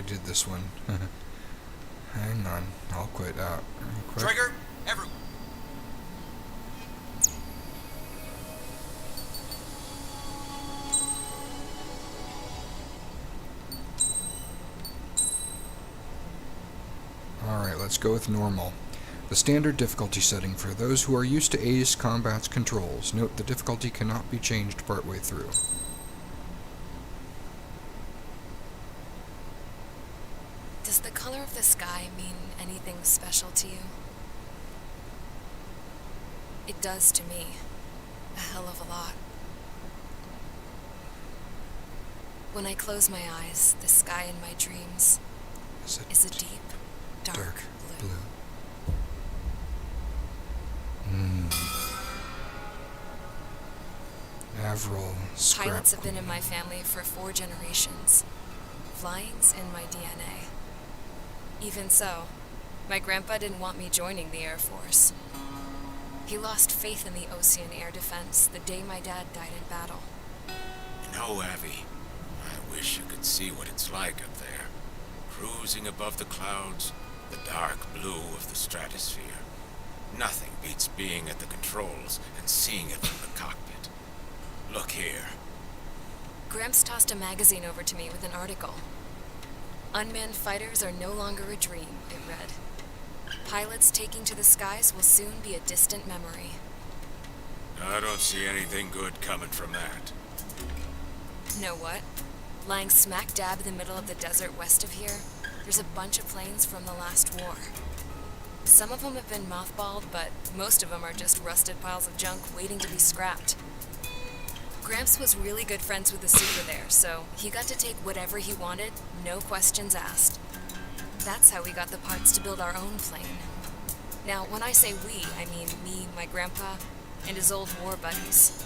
did this one. Hang on, I'll quit out real quick. Trigger, everyone. Alright, let's go with normal. The standard difficulty setting for those who are used to Ace Combat's controls. Note the difficulty cannot be changed partway through. Does the color of the sky mean anything special to you? It does to me. A hell of a lot. When I close my eyes, the sky in my dreams is a deep, dark blue. Avril, scrap Pilots have been in my family for 4 generations. Flying's in my DNA. Even so, my grandpa didn't want me joining the Air Force. He lost faith in the Ocean Air Defense the day my dad died in battle. You know, Abby, I wish you could see what it's like up there. Cruising above the clouds, the dark blue of the stratosphere. Nothing beats being at the controls and seeing it from the cockpit. Look here. Gramps tossed a magazine over to me with an article. Unmanned fighters are no longer a dream, it read. Pilots taking to the skies will soon be a distant memory. I don't see anything good coming from that. Know what? Lying smack dab in the middle of the desert west of here, there's a bunch of planes from the last war. Some of them have been mothballed, but most of them are just rusted piles of junk waiting to be scrapped. Gramps was really good friends with the super there, so he got to take whatever he wanted, no questions asked. That's how we got the parts to build our own plane. Now, when I say we, I mean me, my grandpa, and his old war buddies.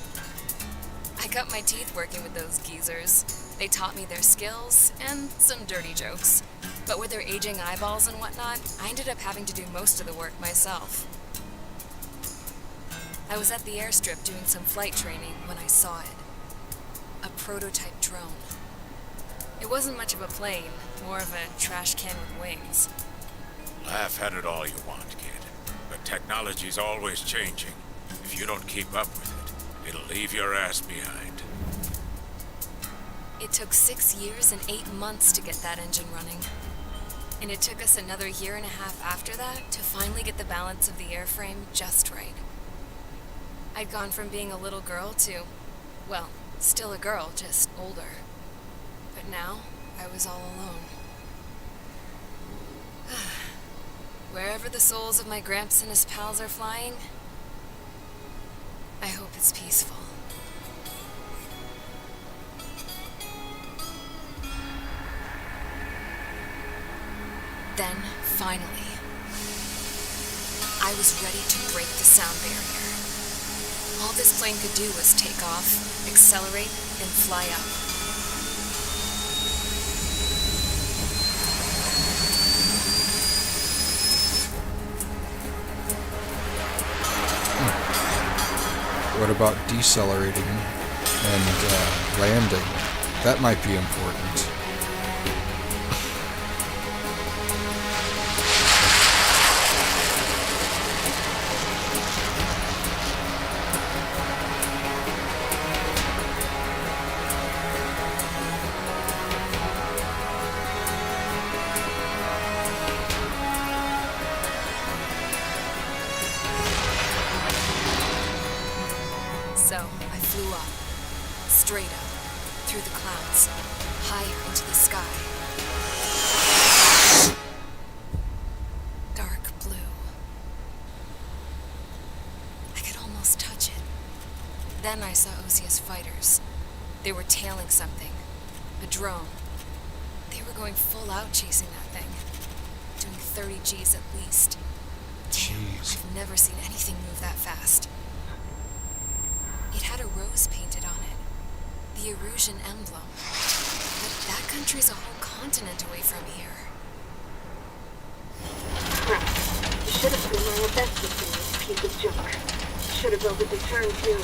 I cut my teeth working with those geezers. They taught me their skills, and some dirty jokes. But with their aging eyeballs and whatnot, I ended up having to do most of the work myself. I was at the airstrip doing some flight training when I saw it. A prototype drone. It wasn't much of a plane, more of a trash can with wings. Laugh at it all you want, kid. But technology's always changing. If you don't keep up with it, it'll leave your ass behind. It took 6 years and 8 months to get that engine running. And it took us another 1.5 years after that to finally get the balance of the airframe just right. I'd gone from being a little girl to, well, still a girl, just older. But now, I was all alone. Wherever the souls of my Gramps and his pals are flying, I hope it's peaceful. Then, finally, I was ready to break the sound barrier. All this plane could do was take off, accelerate, and fly up. What about decelerating and landing? That might be important. So, I flew up, straight up, through the clouds, higher into the sky. Dark blue. I could almost touch it. Then I saw Osia's fighters. They were tailing something. A drone. They were going full out chasing that thing. Doing 30 Gs at least. Damn, Jeez. I've never seen anything move that fast. It had a rose painted on it. The Erusian emblem. But that country's a whole continent away from here. Crap. You should have been my investment in this piece of junk. Should have opened the turn too.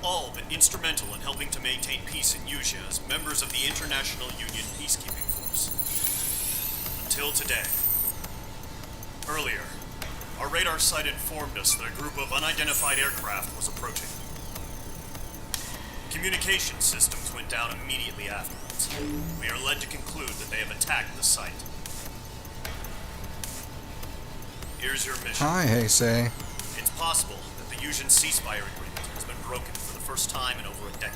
all been instrumental in helping to maintain peace in Yuzha as members of the International Union Peacekeeping Force. Until today. Earlier, our radar site informed us that a group of unidentified aircraft was approaching. Communication systems went down immediately afterwards. We are led to conclude that they have attacked the site. Here's your mission. Hi, Heisei. It's possible that the Yuzhan ceasefire agreement has been broken for the first time in over a decade.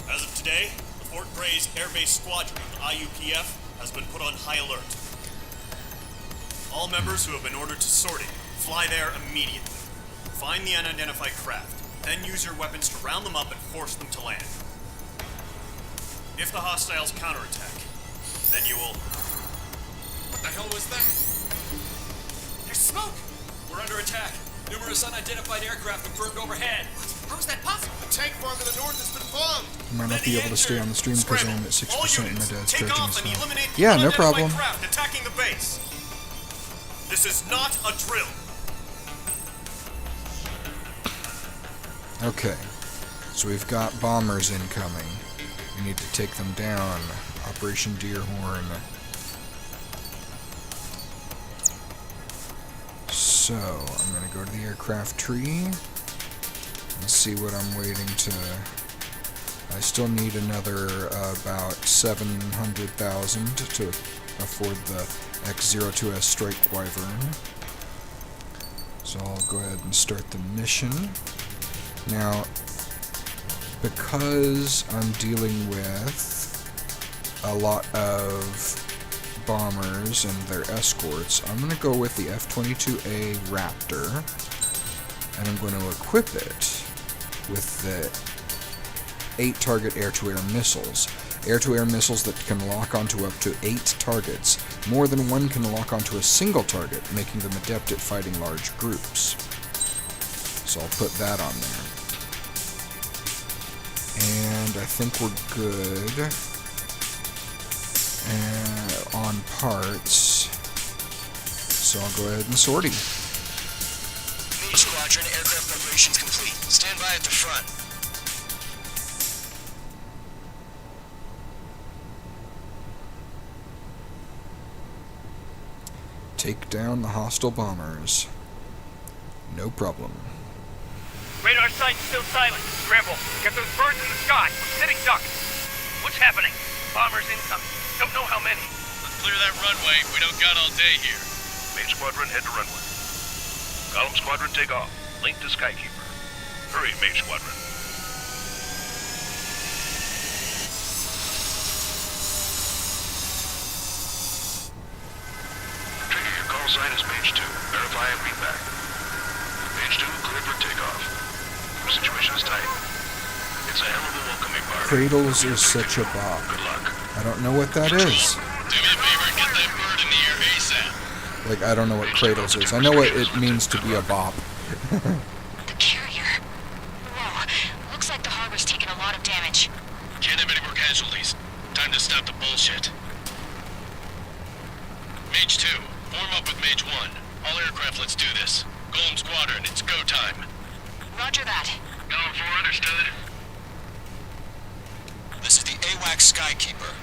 As of today, the Fort Gray's Airbase Squadron of the IUPF has been put on high alert. All members who have been ordered to sortie, fly there immediately. Find the unidentified craft, then use your weapons to round them up and force them to land. If the hostiles counterattack, then you will... What the hell was that? There's smoke! We're under attack. Numerous unidentified aircraft confirmed overhead. How is that possible? A tank farm to the north has been bombed. I might not be able to stay on the stream because I'm at 6% and my dad's take charging off his and phone. eliminate the Yeah, no unidentified problem. craft attacking the base. This is not a drill. Okay, so we've got bombers incoming. We need to take them down. Operation Deerhorn. So, I'm going to go to the aircraft tree and see what I'm waiting to... I still need another about 700,000 to afford the X-02S Strike Wyvern. So I'll go ahead and start the mission. Now, because I'm dealing with a lot of bombers and their escorts, I'm going to go with the F-22A Raptor, and I'm going to equip it with the 8-target air-to-air missiles. Air-to-air missiles that can lock onto up to 8 targets. More than one can lock onto a single target, making them adept at fighting large groups. So I'll put that on there. And I think we're good on parts. So I'll go ahead and sortie. Main Squadron, aircraft preparations complete. Stand by at the front. Take down the hostile bombers. No problem. Radar site's still silent. Scramble. Get those birds in the sky. We're sitting ducks. What's happening? Bombers incoming. Don't know how many. Let's clear that runway. We don't got all day here. Main Squadron, head to runway. Column Squadron, take off. Link to Skykeeper. Hurry, Main Squadron. Trigger, your call sign is Page 2. Verify and read back. Page 2, clear for takeoff. Situation is tight. It's a hell of a welcoming bar. Cradles is such a bop. Good luck. I don't know what that is. Do me a favor and get that bird in the air ASAP. Like, I don't know what Cradles is. I know what it means to be a bop. The carrier. Whoa. Looks like the harbor's taken a lot of damage. Can't have any more casualties. Time to stop the bullshit. Mage 2, form up with Mage 1. All aircraft, let's do this. Golem Squadron, it's go time. Roger that. Golem 4, understood. This is the AWAC Skykeeper.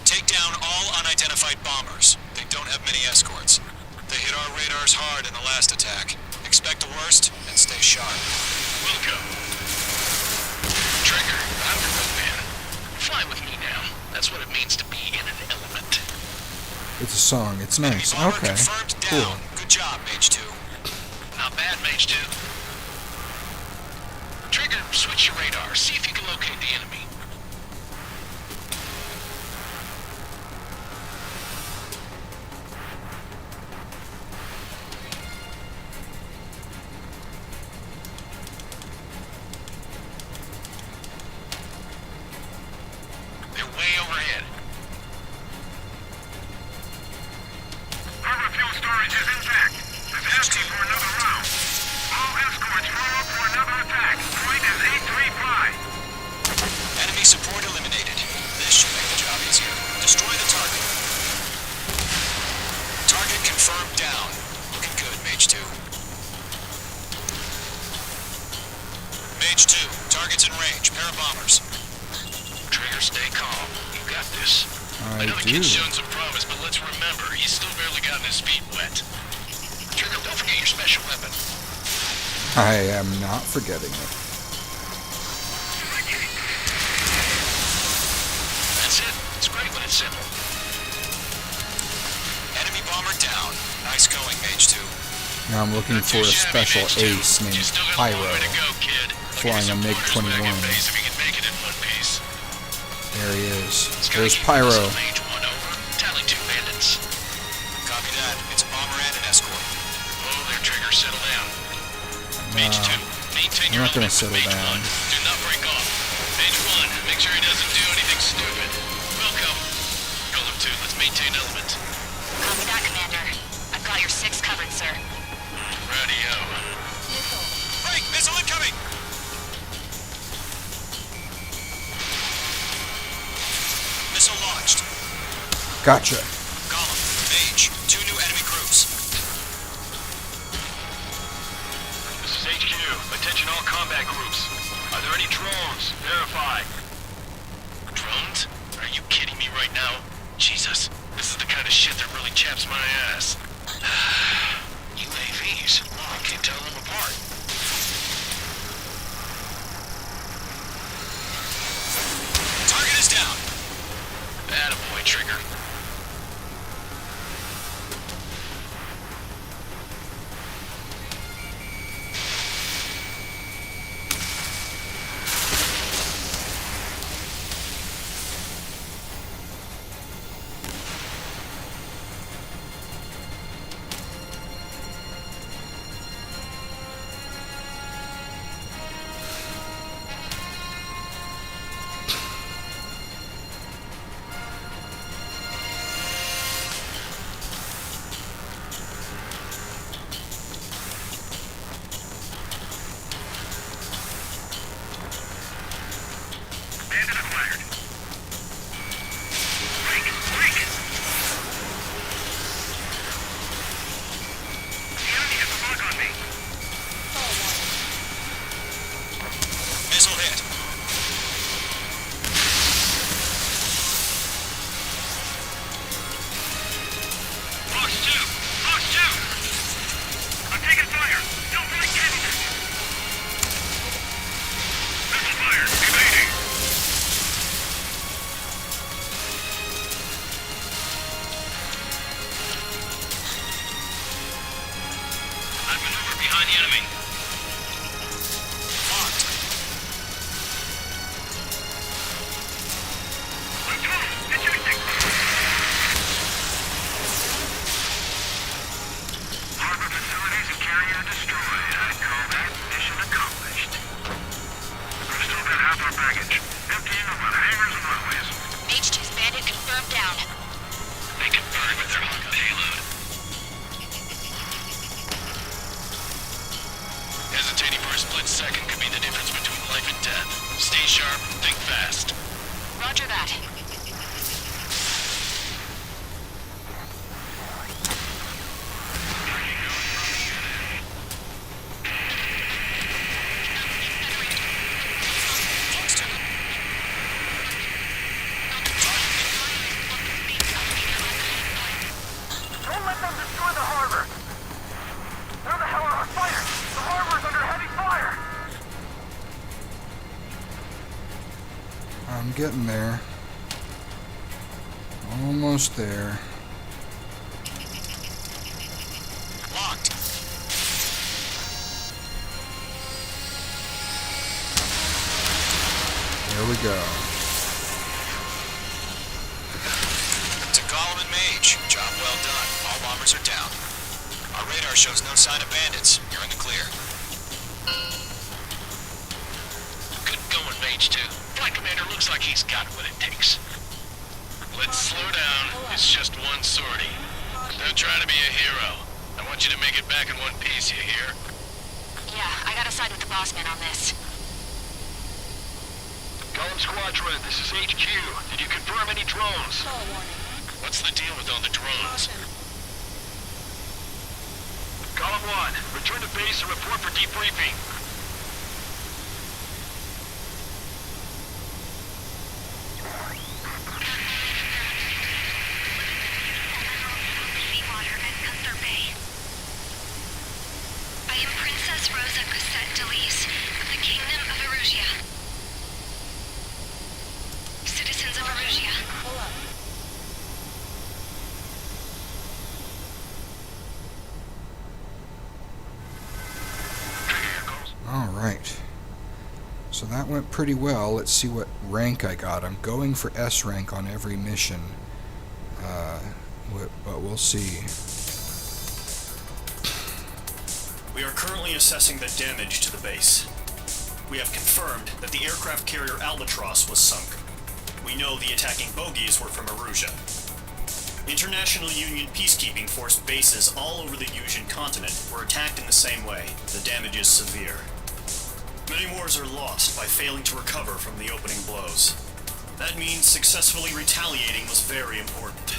Take down all unidentified bombers. They don't have many escorts. They hit our radars hard in the last attack. Expect the worst and stay sharp. Wilco. Trigger, I'm your man. Fly with me now. That's what it means to be in an element. It's a song. It's nice. Enemy bomber Okay. confirmed Cool. down. Good job, Mage 2. Not bad, Mage 2. Trigger, switch your radar. See if you can locate the enemy. They're way overhead. Harbor fuel storage is intact. It's empty for another round. All pair of bombers. Trigger, stay calm. You got this. I know the do. kid's shown some promise, but let's remember, he's still barely gotten his feet wet. Trigger, don't forget your special weapon. I am not forgetting it. That's it. It's great when it's simple. Enemy bomber down. Nice going, Mage 2. Now I'm looking for a special ace named Pyro, flying a MiG-21. There he is. There's Pyro. Copy that. It's a bomber and an escort. Oh, there, Trigger, settle down. Mage 2, maintain I'm your not gonna element with settle Mage down. 1. Do not break off. Mage 1, make sure he doesn't do anything stupid. Welcome. Golem 2, let's maintain element. Copy that, Commander. I've got your 6 covered, sir. Radio. Break! Missile incoming! Missile launched. Gotcha. Golem, Mage, 2 new enemy groups. This is HQ. Attention all combat groups. Are there any drones? Verify. Drones? Are you kidding me right now? Jesus, this is the kind of shit that really chaps my ass. UAVs? I can't tell them apart. Target is down. Attaboy, Trigger. Missile hit. Fox 2! Fox 2! I'm taking fire! Don't really get it! Missile fire! Evading! I've maneuvered behind the enemy. Locked. Harbor facilities and carrier destroyed. I'd call that mission accomplished. We've still got half our baggage. Emptying of our hangars and runways. Mage 2's bandit confirmed down. They can burn with their own payload. Hesitating for a split second could be the difference between life and death. Stay sharp, think fast. Roger that. Don't let them destroy the harbor! Where the hell are our fighters? The harbor's under heavy fire! I'm getting there. Almost there. Locked. There we go. To Golem and Mage, job well done. All bombers are down. Our radar shows no sign of bandits. You're in the clear. Good going, Mage 2. Flight Commander looks like he's got what it takes. Let's slow down. It's just one sortie. Don't try to be a hero. I want you to make it back in one piece, you hear? Yeah, I gotta side with the boss man on this. Golem Squadron, this is HQ. Did you confirm any drones? What's the deal with all the drones? Golem 1, return to base and report for debriefing. Rosa Cassette Delise of the Kingdom of Erusia. Citizens of Erusia. Alright. So that went pretty well. Let's see what rank I got. I'm going for S rank on every mission. But we'll see. We are currently assessing the damage to the base. We have confirmed that the aircraft carrier Albatross was sunk. We know the attacking bogies were from Erusia. International Union peacekeeping force bases all over the Yusian continent were attacked in the same way. The damage is severe. Many wars are lost by failing to recover from the opening blows. That means successfully retaliating was very important.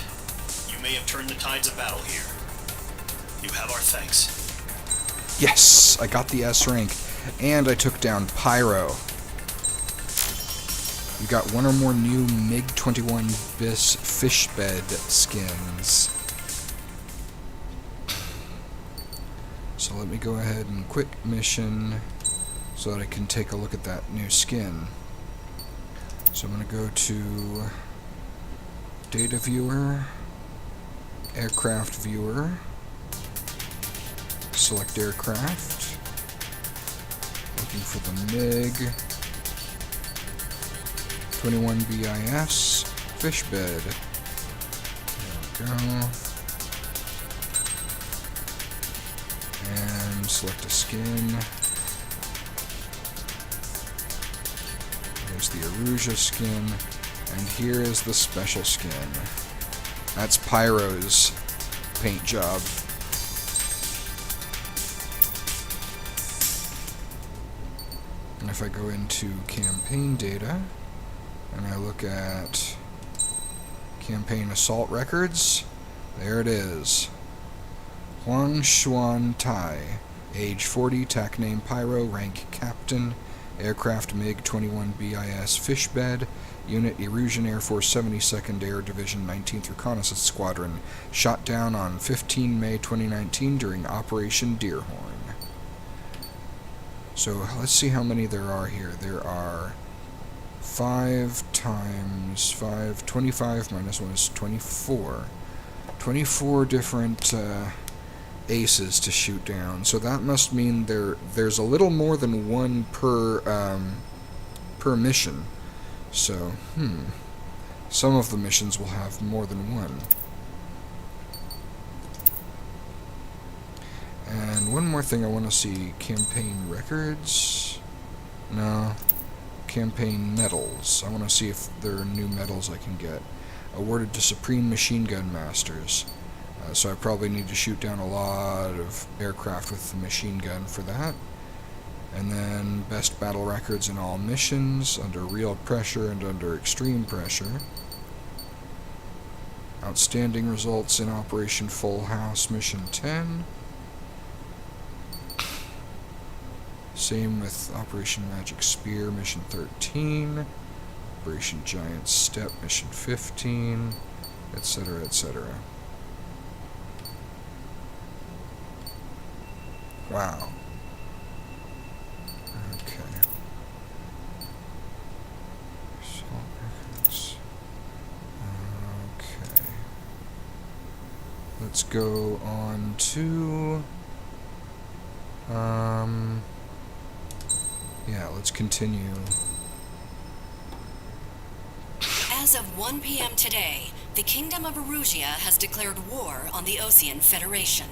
You may have turned the tides of battle here. You have our thanks. Yes! I got the S rank. And I took down Pyro. We got one or more new MiG-21 bis fish bed skins. So let me go ahead and quit mission so that I can take a look at that new skin. So I'm going to go to Data Viewer, Aircraft Viewer, select Aircraft, looking for the MiG, 21 BIS, fish bed. There we go. And select a skin. Here's the Erusia skin, and here is the special skin. That's Pyro's paint job. And if I go into campaign data, and I look at campaign assault records, there it is. Huang Xuan Tai, age 40, TAC name Pyro, rank captain, aircraft MiG-21 BIS fish bed, unit Erusian Air Force 72nd Air Division 19th Reconnaissance Squadron, shot down on 15 May 2019 during Operation Deerhorn. So let's see how many there are here. There are 5 times 5, 25 minus 1 is 24. 24 different aces to shoot down. So that must mean there's a little more than one per mission. So, some of the missions will have more than one. And one more thing I want to see, campaign records. No. Campaign medals. I want to see if there are new medals I can get. Awarded to Supreme Machine Gun Masters. So I probably need to shoot down a lot of aircraft with the machine gun for that. And then best battle records in all missions, under real pressure and under extreme pressure. Outstanding results in Operation Full House Mission 10. Same with Operation Magic Spear Mission 13. Operation Giant Step Mission 15, etc., etc. Wow. Okay. Assault records. Okay. Let's go on to... yeah, let's continue. As of 1 p.m. today, the Kingdom of Erusia has declared war on the Osean Federation.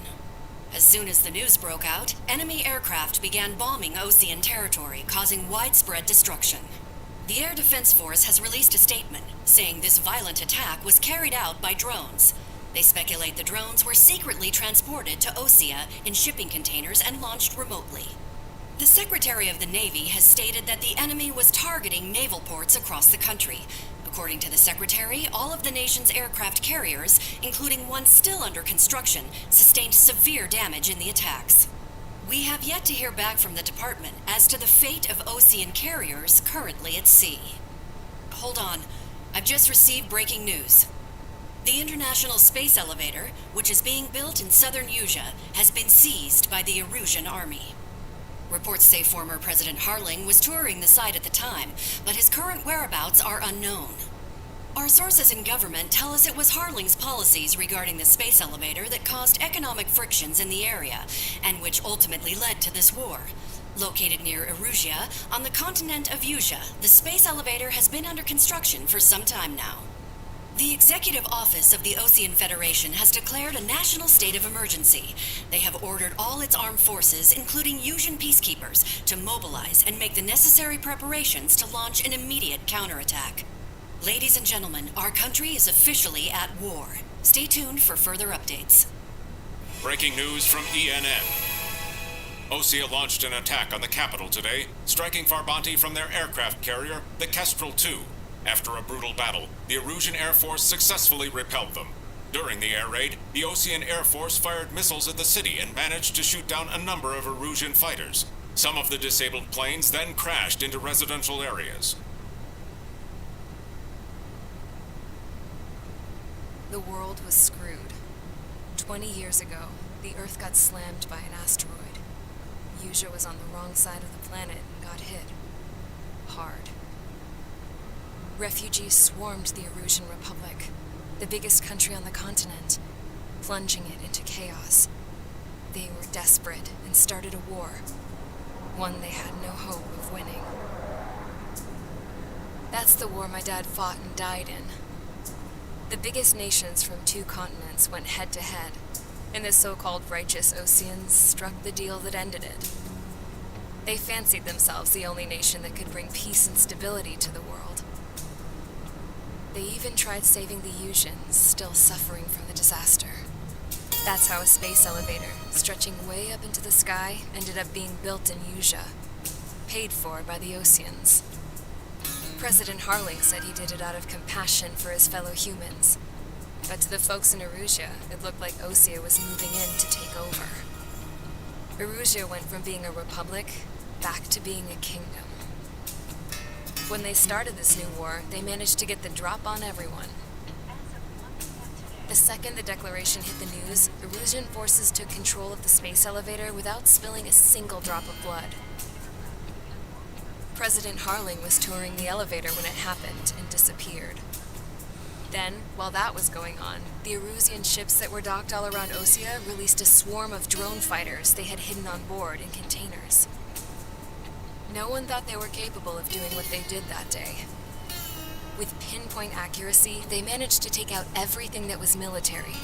As soon as the news broke out, enemy aircraft began bombing Osean territory, causing widespread destruction. The Air Defense Force has released a statement saying this violent attack was carried out by drones. They speculate the drones were secretly transported to Osea in shipping containers and launched remotely. The Secretary of the Navy has stated that the enemy was targeting naval ports across the country. According to the Secretary, all of the nation's aircraft carriers, including one still under construction, sustained severe damage in the attacks. We have yet to hear back from the department as to the fate of Osean carriers currently at sea. Hold on. I've just received breaking news. The International Space Elevator, which is being built in southern Yusia, has been seized by the Erusian army. Reports say former President Harling was touring the site at the time, but his current whereabouts are unknown. Our sources in government tell us it was Harling's policies regarding the space elevator that caused economic frictions in the area, and which ultimately led to this war. Located near Erusia, on the continent of Usia, the space elevator has been under construction for some time now. The Executive Office of the Ocean Federation has declared a national state of emergency. They have ordered all its armed forces, including Usian peacekeepers, to mobilize and make the necessary preparations to launch an immediate counterattack. Ladies and gentlemen, our country is officially at war. Stay tuned for further updates. Breaking news from ENN. Osea launched an attack on the capital today, striking Farbanti from their aircraft carrier, the Kestrel II. After a brutal battle, the Erusian Air Force successfully repelled them. During the air raid, the Ocean Air Force fired missiles at the city and managed to shoot down a number of Erusian fighters. Some of the disabled planes then crashed into residential areas. The world was screwed. 20 years ago, the Earth got slammed by an asteroid. Usia was on the wrong side of the planet and got hit. Hard. Refugees swarmed the Erusian Republic, the biggest country on the continent, plunging it into chaos. They were desperate and started a war, one they had no hope of winning. That's the war my dad fought and died in. The biggest nations from 2 continents went head-to-head, and the so-called righteous Oceans struck the deal that ended it. They fancied themselves the only nation that could bring peace and stability to the world. They even tried saving the Usians, still suffering from the disaster. That's how a space elevator, stretching way up into the sky, ended up being built in Usia, paid for by the Oceans. President Harling said he did it out of compassion for his fellow humans. But to the folks in Erusia, it looked like Osea was moving in to take over. Erusia went from being a republic back to being a kingdom. When they started this new war, they managed to get the drop on everyone. The second the declaration hit the news, Erusian forces took control of the space elevator without spilling a single drop of blood. President Harling was touring the elevator when it happened and disappeared. Then, while that was going on, the Erusian ships that were docked all around Osea released a swarm of drone fighters they had hidden on board in containers. No one thought they were capable of doing what they did that day. With pinpoint accuracy, they managed to take out everything that was military.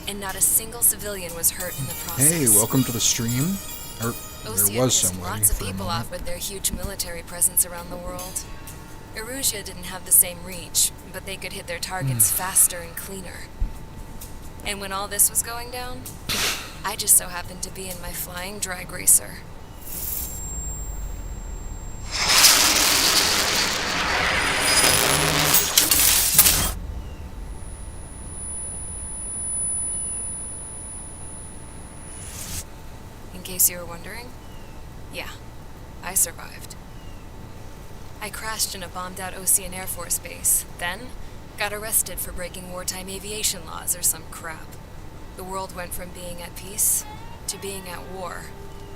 And not a single civilian was hurt in the process. Hey, welcome to the stream. Or Osea there was pissed somebody lots of for a people moment. off with their huge military presence around the world. Erusia didn't have the same reach, but they could hit their targets faster and cleaner. And when all this was going down, I just so happened to be in my flying drag racer. In case you were wondering, yeah, I survived. I crashed in a bombed-out Ocean Air Force base, then got arrested for breaking wartime aviation laws or some crap. The world went from being at peace to being at war,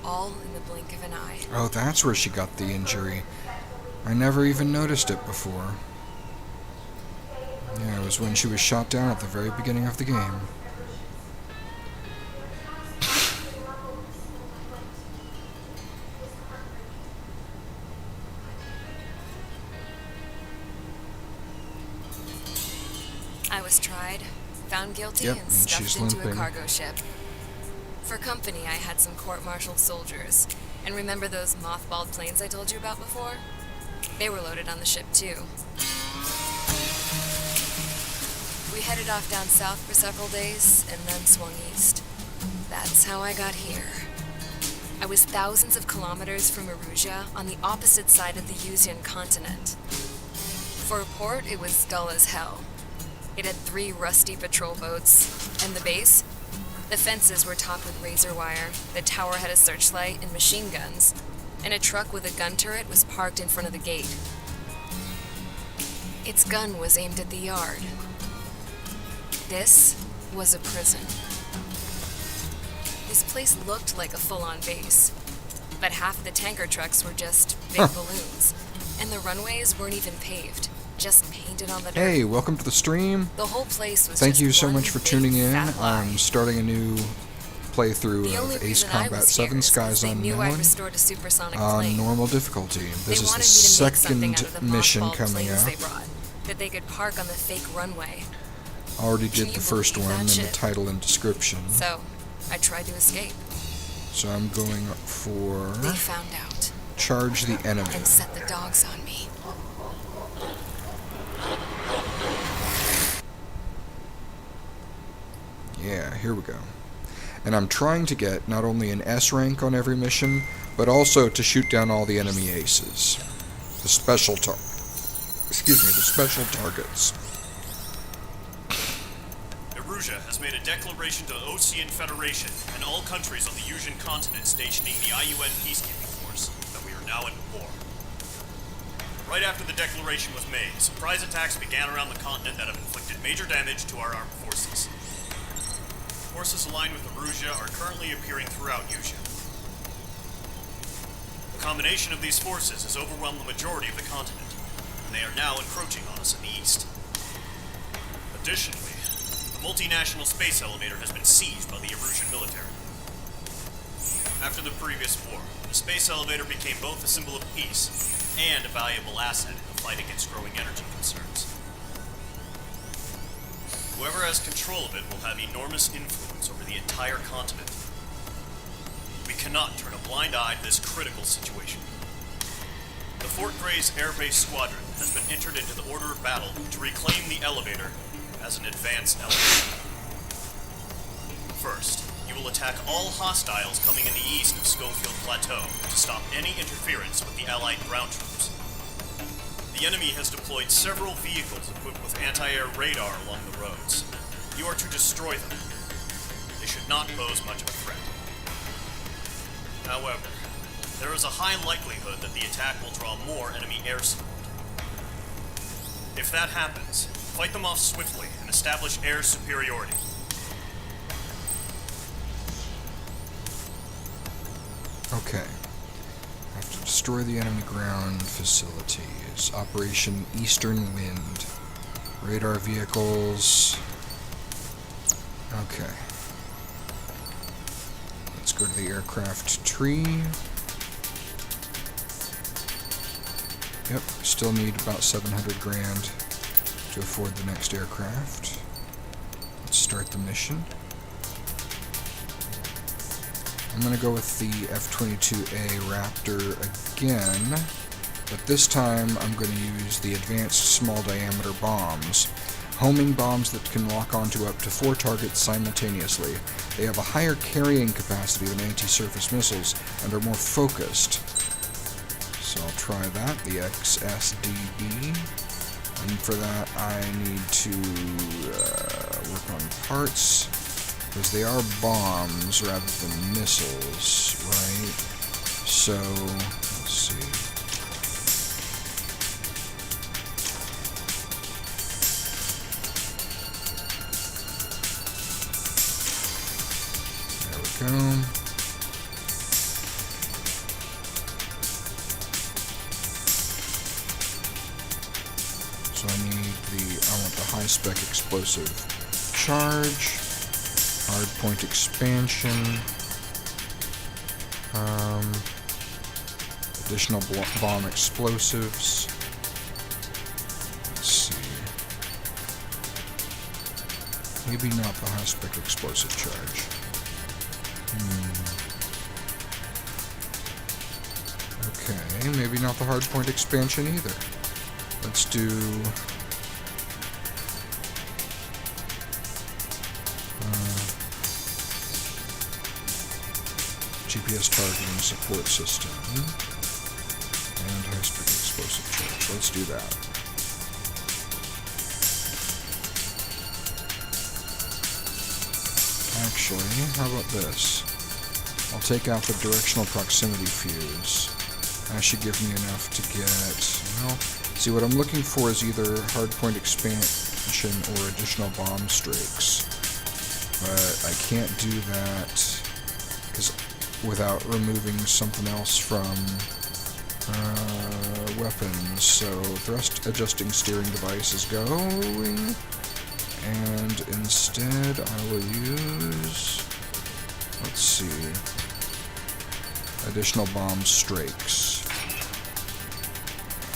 all in the blink of an eye. Oh, that's where she got the injury. I never even noticed it before. Yeah, it was when she was shot down at the very beginning of the game. I was tried, found guilty, Yep, and and stuffed she's into a limping. cargo ship. For company, I had some court-martialed soldiers. And remember those mothballed planes I told you about before? They were loaded on the ship, too. We headed off down south for several days, and then swung east. That's how I got here. I was thousands of kilometers from Erusia, on the opposite side of the Usian continent. For a port, it was dull as hell. It had 3 rusty patrol boats, and the base? The fences were topped with razor wire, the tower had a searchlight and machine guns, and a truck with a gun turret was parked in front of the gate. Its gun was aimed at the yard. This was a prison. This place looked like a full-on base. but half of the tanker trucks were just big balloons. And the runways weren't even paved, just painted on the dirt. Hey, welcome to the stream. The whole place was Thank just you so one much for big tuning in. fat lie. I'm starting a new playthrough The only of Ace reason I Combat was 7 here is 'cause Skies they knew I Unknown restored a supersonic on plane. normal difficulty. They This is wanted the me to make something second out of the mission mothballed coming planes up. they brought, that they could park on the fake runway. Already Can did you the first believe one that in the shit? title and description. So, I tried to escape. So I'm going for They found out charge the enemy. and set the dogs on me. Yeah, here we go. And I'm trying to get not only an S rank on every mission, but also to shoot down all the enemy aces. The special targets. Erusia has made a declaration to the Ocean Federation and all countries on the Yusian continent stationing the IUN peacekeeping force that we are now in war. Right after the declaration was made, surprise attacks began around the continent that have inflicted major damage to our armed forces. Forces aligned with Erusia are currently appearing throughout Yusia. The combination of these forces has overwhelmed the majority of the continent, and they are now encroaching on us in the east. Additionally, the multinational space elevator has been seized by the Erusian military. After the previous war, the space elevator became both a symbol of peace and a valuable asset in the fight against growing energy concerns. Whoever has control of it will have enormous influence over the entire continent. We cannot turn a blind eye to this critical situation. The Fort Gray's Air Base Squadron has been entered into the order of battle to reclaim the elevator as an advanced element. First, you will attack all hostiles coming in the east of Schofield Plateau to stop any interference with the Allied ground troops. The enemy has deployed several vehicles equipped with anti-air radar along the roads. You are to destroy them. They should not pose much of a threat. However, there is a high likelihood that the attack will draw more enemy air support. If that happens, fight them off swiftly and establish air superiority. Okay. I have to destroy the enemy ground facilities. Operation Eastern Wind. Radar vehicles. Okay. Let's go to the aircraft tree. Yep, still need about 700 grand to afford the next aircraft. Let's start the mission. I'm going to go with the F-22A Raptor again, but this time I'm going to use the advanced small diameter bombs. Homing bombs that can lock onto up to 4 targets simultaneously. They have a higher carrying capacity than anti-surface missiles and are more focused. So I'll try that, the XSDB. And for that I need to work on parts, because they are bombs rather than missiles, right? So, let's see. There we go. So I want the high-spec explosive charge. Hardpoint expansion. Additional bomb explosives. Let's see. Maybe not the high-spec explosive charge. Okay, maybe not the hardpoint expansion either. Let's do... GPS targeting support system and high-spec explosive charge. Let's do that. Actually, how about this? I'll take out the directional proximity fuse. That should give me enough to get, well, see what I'm looking for is either hardpoint expansion or additional bomb streaks. But I can't do that because without removing something else from weapons. So thrust adjusting steering device is going, and instead I will use, let's see, additional bomb strakes.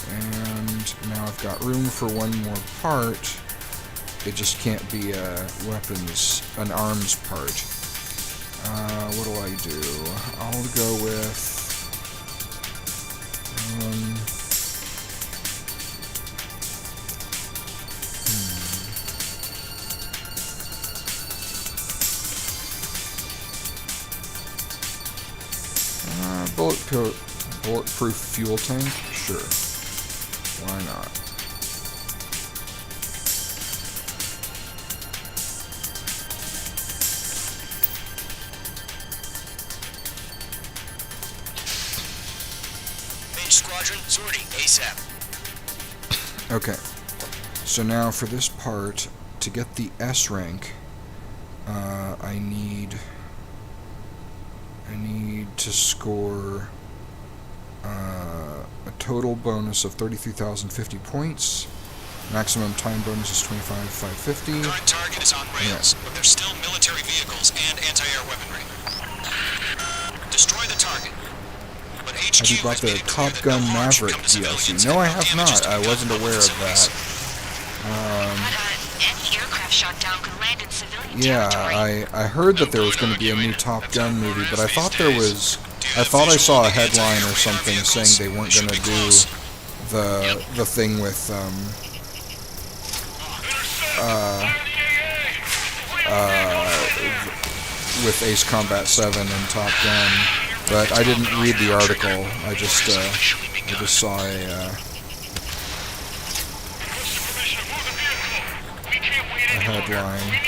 And now I've got room for one more part. It just can't be a an arms part. What do I do? I'll go with bulletproof fuel tank? Sure. Why not? Squadron, sortie, ASAP. Okay. So now for this part, to get the S rank, I need to score a total bonus of 33,050 points. Maximum time bonus is 25,550. Current target is on rails, but there's still military vehicles and anti-air weaponry. Destroy the target. Have you bought the Top Gun Maverick DLC? No, I have not. I wasn't aware of that. Any aircraft shot down could land in civilian Yeah, territory. I heard that there was going to be a new Top Gun movie, but I thought I saw a headline or something saying they weren't going to do the thing with with Ace Combat 7 and Top Gun. But I didn't read the article. I just saw a headline.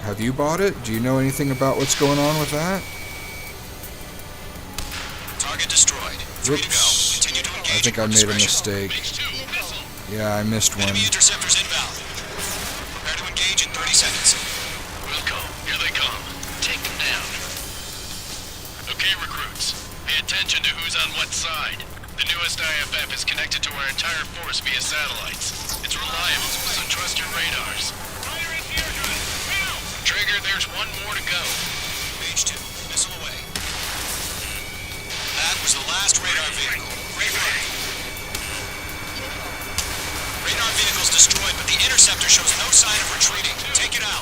Have you bought it? Do you know anything about what's going on with that? Target destroyed. Whoops. I think I made a mistake. Yeah, I missed one. Enemy interceptors inbound. Prepare to engage in 30 seconds. Wilco, here they come. Take them down. Okay, recruits. Pay attention to who's on what side. The newest IFF is connected to our entire force via satellites. It's reliable, so trust your radars. Trigger, there's one more to go. Page 2, missile away. That was the last radar vehicle. Great work. Radar vehicle's destroyed, but the interceptor shows no sign of retreating. Take it out.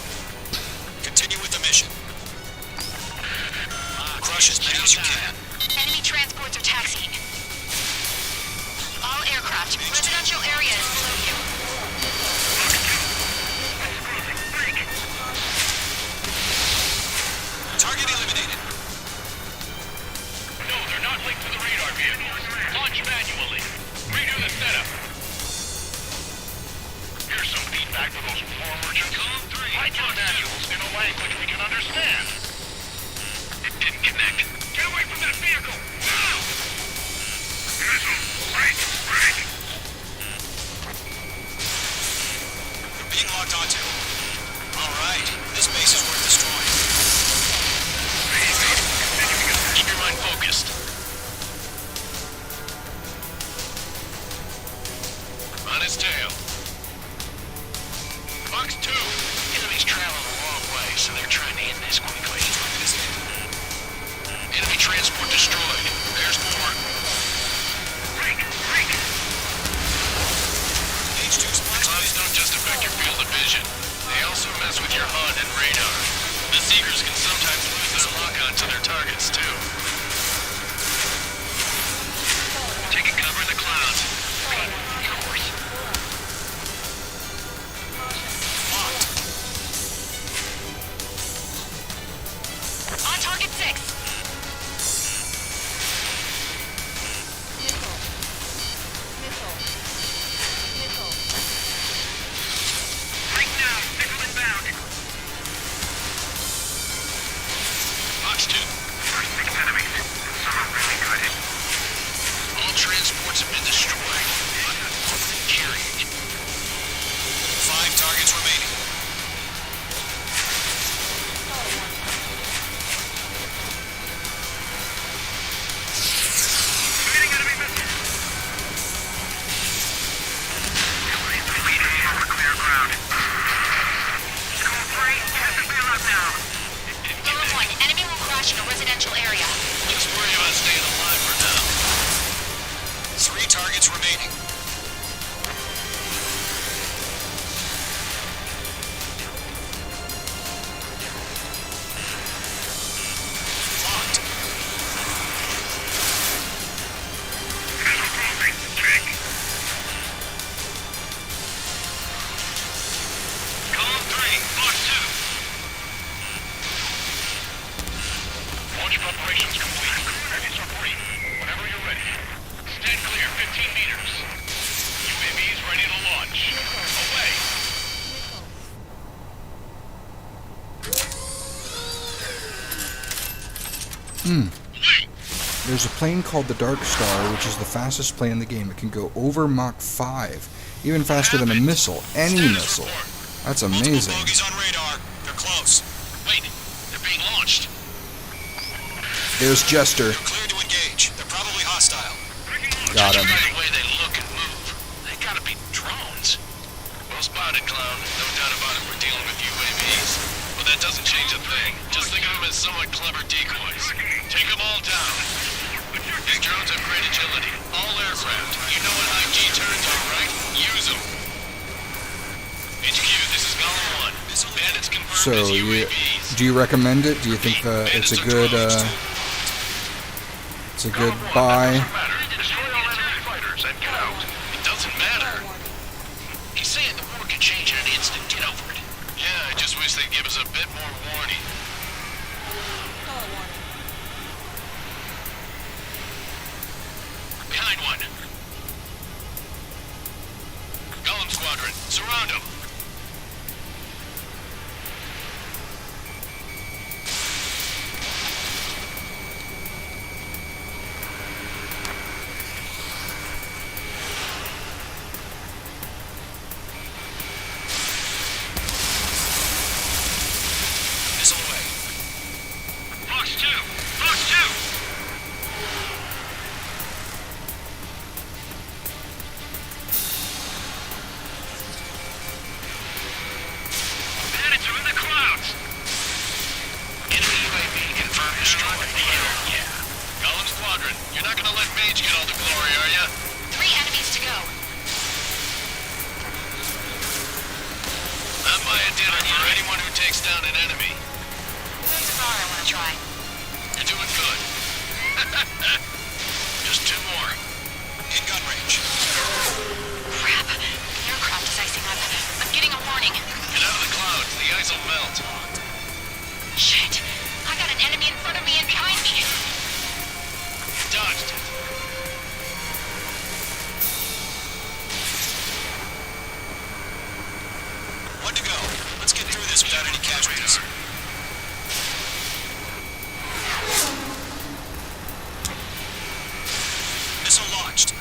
Continue with the mission. Crush as many as you can. Enemy transports are taxiing. All aircraft, residential area is below you. Target eliminated. No, they're not linked to the radar vehicles. Launch manually. Redo the setup. Here's some feedback for those war merchants. Write your manuals in a language we can understand. It didn't connect. Get away from that vehicle! Now! Missile! Break! Break! Being locked onto. Alright, this base is worth destroying. Keep your mind focused. On his tail. Fox 2. Enemy's traveling a long way, so they're trying to end this quickly. Enemy transport destroyed. There's more. Break! Break! Clouds don't just affect your field of vision. They also mess with your HUD and radar. The Seekers can sometimes lose their lock-on to their targets, too. Taking cover in the clouds. Good. Of course. On target 6. Break down. Missile inbound. Fox 2. First minutes remaining. Locked. Column 3, Box 2. Launch preparations complete. It's reporting. Whenever you're ready. Stand clear, 15 meters. UAVs ready to launch. Away! There's a plane called the Dark Star, which is the fastest plane in the game. It can go over Mach 5, even faster than a missile, any missile. That's amazing. Multiple bogies on radar. They're close. Wait, they're being launched. There's Jester. They're cleared to engage. They're probably hostile. Got him. By the way they look and move, they gotta be drones. Well spotted, clown. No doubt about it. We're dealing with UAVs. But that doesn't change a thing. Just think of them as somewhat clever decoys. Take them all down. These drones have great agility. All aircraft. You know what high G turns are, right? Use them. HQ, this is Golem 1. Bandits confirmed So, as UAVs. do you recommend it? Do you think it's a good buy? Destroy all enemy fighters and get out. It doesn't matter. He's saying the war can change in an instant. Get over it. Yeah, I just wish they'd give us a bit more warning. Behind one. Golem Squadron, surround them. Missile away. Box 2! Box 2! Bandits are in the clouds! Enemy UAV confirmed destroyed. Yeah. Golem Squadron, you're not gonna let Mage get all the glory, are ya? 3 enemies to go. I'd buy a dinner for anyone who takes down an enemy. There's a bar I want to try. You're doing good. Just 2 more. In gun range. Crap. The aircraft is icing up. I'm getting a warning. Get out of the clouds, the ice will melt. Shit. I got an enemy in front of me and behind me. You dodged it. One to go. Let's get through this without any casualties. Missile launched.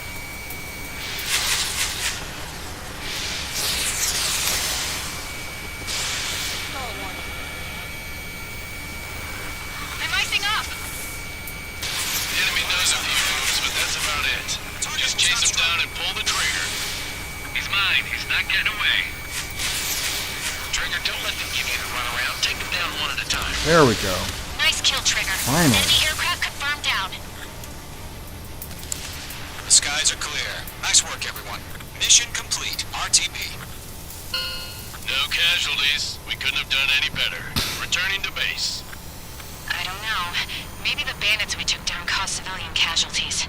I'm icing up. The enemy knows a few moves, but that's about it. Just chase him down and pull the trigger. He's mine. He's not getting away. Trigger, don't let them give you the runaround. Take them down one at a time. There we go. Nice kill, Trigger. Finally. Enemy aircraft confirmed down. The skies are clear. Nice work, everyone. Mission complete. RTB. No casualties. We couldn't have done any better. Returning to base. I don't know. Maybe the bandits we took down caused civilian casualties.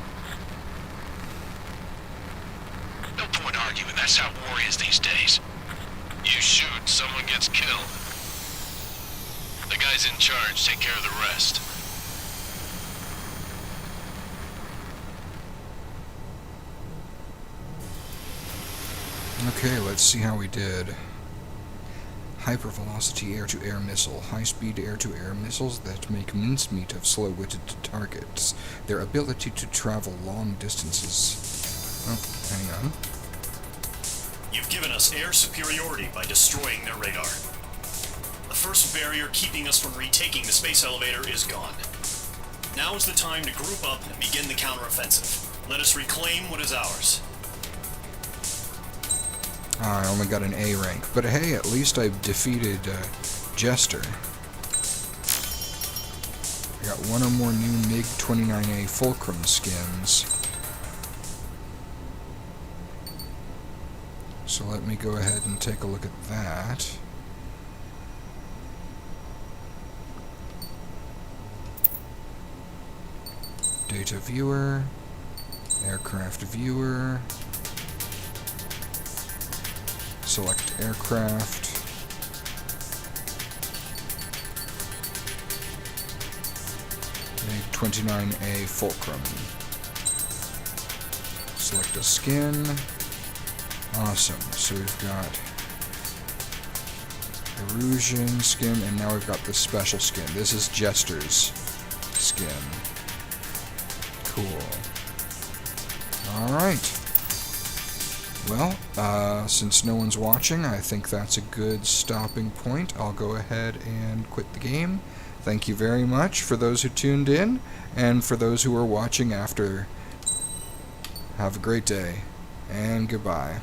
No point arguing. That's how war is these days. You shoot, someone gets killed. The guys in charge take care of the rest. Okay, let's see how we did. Hypervelocity air-to-air missile. High-speed air-to-air missiles that make mincemeat of slow-witted targets. Their ability to travel long distances. Oh, hang on. You've given us air superiority by destroying their radar. The first barrier keeping us from retaking the space elevator is gone. Now is the time to group up and begin the counteroffensive. Let us reclaim what is ours. I only got an A rank, but hey, at least I defeated Jester. I got one or more new MiG-29A Fulcrum skins. So let me go ahead and take a look at that. Data viewer, aircraft viewer, select aircraft. MiG-29A Fulcrum. Select a skin. Awesome. So we've got Erosion skin, and now we've got the special skin. This is Jester's skin. Cool. Alright. Well, since no one's watching, I think that's a good stopping point. I'll go ahead and quit the game. Thank you very much for those who tuned in, and for those who are watching after. Have a great day, and goodbye.